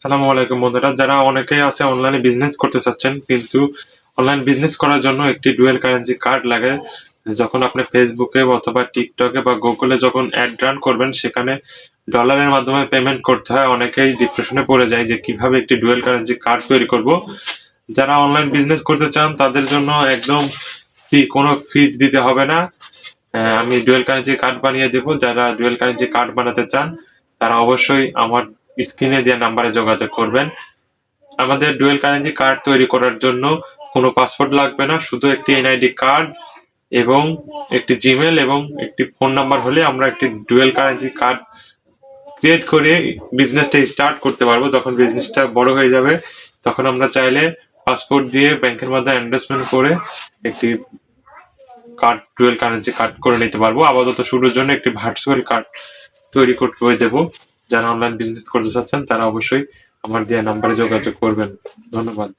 আসসালামু আলাইকুম বন্ধুরা, যারা অনেকেই আছে অনলাইনে বিজনেস করতে চাচ্ছেন, কিন্তু অনলাইন বিজনেস করার জন্য একটি ডুয়েল কারেন্সি কার্ড লাগে। যখন আপনি ফেসবুকে অথবা টিকটকে বা গুগলে যখন অ্যাড রান করবেন, সেখানে ডলারের মাধ্যমে পেমেন্ট করতে হয়। অনেকেই ডিপ্রেশনে পড়ে যায় যে কিভাবে একটি ডুয়েল কারেন্সি কার্ড তৈরি করব। যারা অনলাইন বিজনেস করতে চান তাদের জন্য একদম ফ্রি, কোনো ফিজ দিতে হবে না। আমি ডুয়েল কারেন্সি কার্ড বানিয়ে দেবো। যারা ডুয়েল কারেন্সি কার্ড বানাতে চান তারা অবশ্যই আমার স্ক্রিনে দেওয়া নাম্বারে যোগাযোগ করবেন। আমাদের ডুয়েল কারেন্সি কার্ড তৈরি করার জন্য কোনো পাসপোর্ট লাগবে না, শুধু একটি এনআইডি কার্ড এবং একটি জিমেল এবং একটি ফোন নাম্বার হলে আমরা একটি ডুয়েল কারেন্সি কার্ড ক্রিয়েট করে বিজনেসটা স্টার্ট করতে পারবো। যখন বিজনেসটা বড় হয়ে যাবে তখন আমরা চাইলে পাসপোর্ট দিয়ে ব্যাংকের মাধ্যমে ইনভেস্টমেন্ট করে একটি কার্ড, ডুয়েল কারেন্সি কার্ড করে নিতে পারবো। আপাতত শুরুর জন্য একটি ভার্চুয়াল কার্ড তৈরি করে দেবো। যারা অনলাইন বিজনেস করতে চাচ্ছেন তারা অবশ্যই আমার দেওয়া নাম্বারে যোগাযোগ করবেন। ধন্যবাদ।